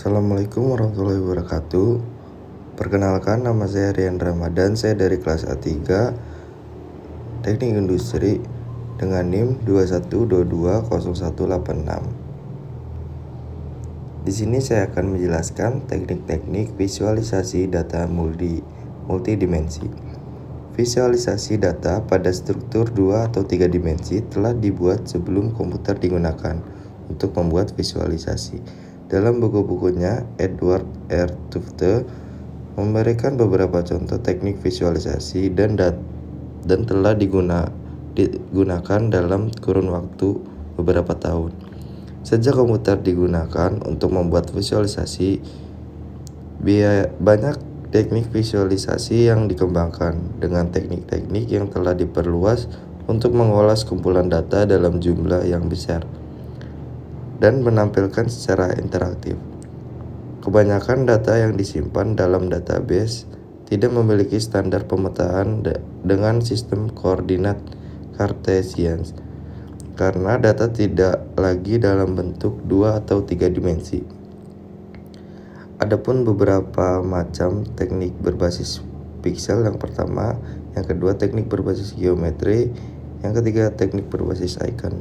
Assalamualaikum warahmatullahi wabarakatuh. Perkenalkan, nama saya Rian Ramadan. Saya dari kelas A3 Teknik Industri dengan NIM 21220186. Di sini saya akan menjelaskan teknik-teknik visualisasi data multidimensi. Visualisasi data pada struktur 2 atau 3 dimensi telah dibuat sebelum komputer digunakan untuk membuat visualisasi. Dalam buku-bukunya, Edward R. Tufte memberikan beberapa contoh teknik visualisasi dan telah digunakan dalam kurun waktu beberapa tahun. Sejak komputer digunakan untuk membuat visualisasi, banyak teknik visualisasi yang dikembangkan dengan teknik-teknik yang telah diperluas untuk mengolah kumpulan data dalam jumlah yang besar dan menampilkan secara interaktif. Kebanyakan data yang disimpan dalam database tidak memiliki standar pemetaan dengan sistem koordinat Cartesian, karena data tidak lagi dalam bentuk 2 atau 3 dimensi. Adapun beberapa macam teknik berbasis pixel, yang pertama, yang kedua teknik berbasis geometri, yang ketiga teknik berbasis icon.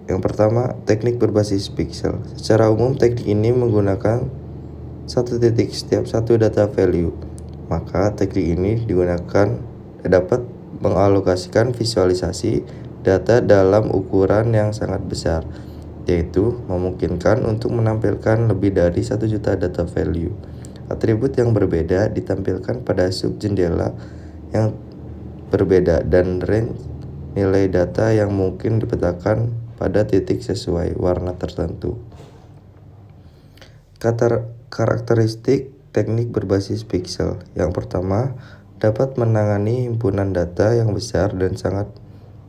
Yang pertama, teknik berbasis pixel. Secara umum, teknik ini menggunakan satu titik setiap satu data value. Maka teknik ini dapat mengalokasikan visualisasi data dalam ukuran yang sangat besar, yaitu memungkinkan untuk menampilkan lebih dari 1 juta data value. Atribut yang berbeda ditampilkan pada sub jendela yang berbeda dan range nilai data yang mungkin dipetakan pada titik sesuai warna tertentu. Karakteristik teknik berbasis pixel. Yang pertama, dapat menangani himpunan data yang besar dan sangat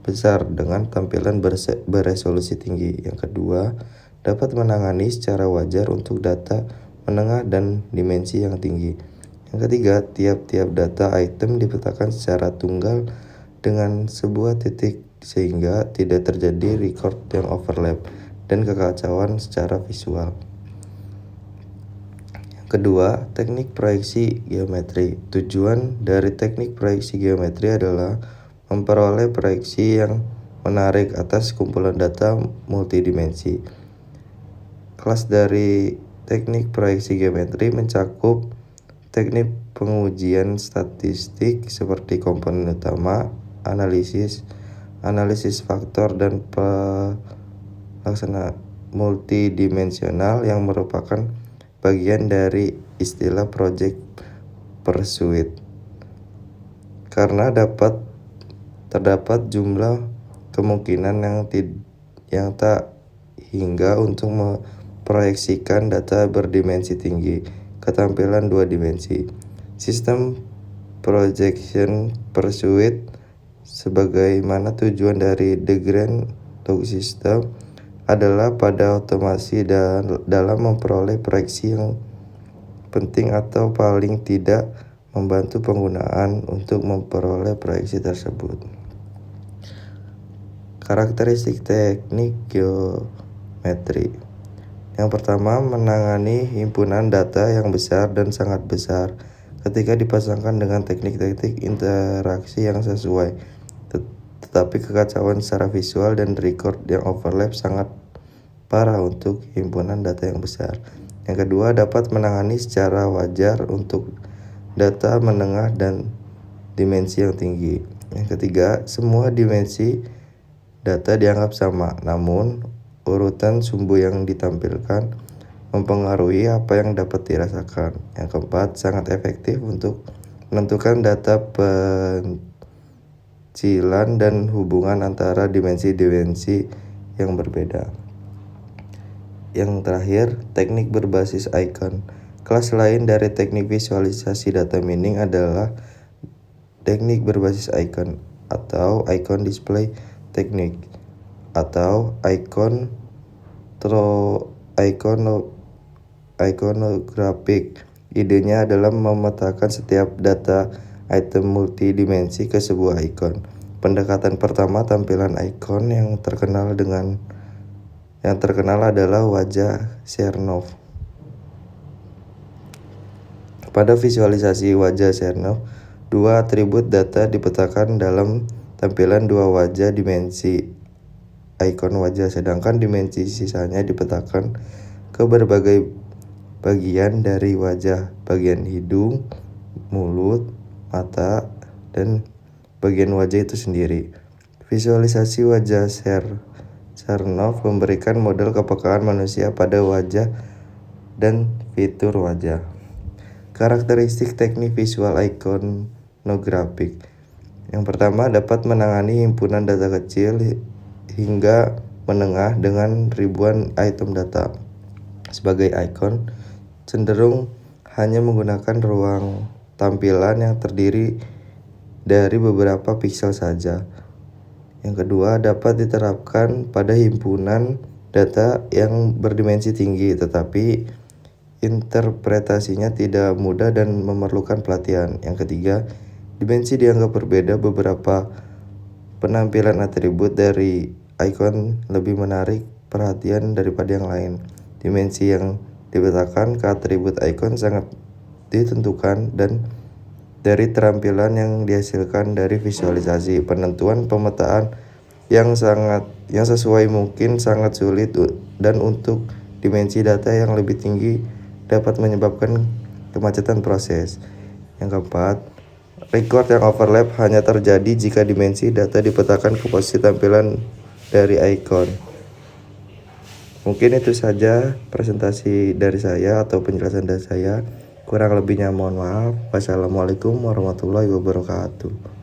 besar dengan tampilan beresolusi tinggi. Yang kedua, dapat menangani secara wajar untuk data menengah dan dimensi yang tinggi. Yang ketiga, tiap-tiap data item dipetakan secara tunggal dengan sebuah titik sehingga tidak terjadi record yang overlap dan kekacauan secara visual. Yang kedua, teknik proyeksi geometri. Tujuan dari teknik proyeksi geometri adalah memperoleh proyeksi yang menarik atas kumpulan data multidimensi. Kelas dari teknik proyeksi geometri mencakup teknik pengujian statistik seperti komponen utama, analisis faktor, dan pelaksana multidimensional yang merupakan bagian dari istilah project pursuit. Karena terdapat jumlah kemungkinan yang tak hingga untuk memproyeksikan data berdimensi tinggi ke tampilan 2 dimensi. Sistem projection pursuit sebagaimana tujuan dari The Grand Log System adalah pada otomasi dalam memperoleh proyeksi yang penting atau paling tidak membantu penggunaan untuk memperoleh proyeksi tersebut. Karakteristik teknik geometri. Yang pertama, menangani himpunan data yang besar dan sangat besar ketika dipasangkan dengan teknik-teknik interaksi yang sesuai. Tetapi kekacauan secara visual dan record yang overlap sangat parah untuk himpunan data yang besar. Yang kedua, dapat menangani secara wajar untuk data menengah dan dimensi yang tinggi. Yang ketiga, semua dimensi data dianggap sama, namun urutan sumbu yang ditampilkan mempengaruhi apa yang dapat dirasakan. Yang keempat, sangat efektif untuk menentukan data pencilan dan hubungan antara dimensi-dimensi yang berbeda. Yang terakhir, teknik berbasis icon. Kelas lain dari teknik visualisasi data mining adalah teknik berbasis icon atau icon display teknik atau iconographic. Idenya adalah memetakan setiap data item multidimensi ke sebuah icon. Pendekatan pertama, tampilan icon yang terkenal Yang terkenal adalah wajah Chernow. Pada visualisasi wajah Chernow, dua atribut data dipetakan dalam tampilan dua wajah dimensi ikon wajah, sedangkan dimensi sisanya dipetakan ke berbagai bagian dari wajah, bagian hidung, mulut, mata, dan bagian wajah itu sendiri. Visualisasi wajah Chernow memberikan model kepekaan manusia pada wajah dan fitur wajah. Karakteristik teknik visual iconographic. Yang pertama, dapat menangani himpunan data kecil hingga menengah dengan ribuan item data. Sebagai ikon, cenderung hanya menggunakan ruang tampilan yang terdiri dari beberapa piksel saja. Yang kedua, dapat diterapkan pada himpunan data yang berdimensi tinggi, tetapi interpretasinya tidak mudah dan memerlukan pelatihan. Yang ketiga, dimensi dianggap berbeda. Beberapa penampilan atribut dari ikon lebih menarik perhatian daripada yang lain. Dimensi yang dipetakan ke atribut ikon sangat ditentukan dan dari terampilan yang dihasilkan dari visualisasi. Penentuan pemetaan yang sesuai mungkin sangat sulit, dan untuk dimensi data yang lebih tinggi dapat menyebabkan kemacetan proses. Yang keempat, record yang overlap hanya terjadi jika dimensi data dipetakan ke posisi tampilan dari ikon. Mungkin itu saja presentasi dari saya atau penjelasan dari saya. Kurang lebihnya mohon maaf. Wassalamualaikum warahmatullahi wabarakatuh.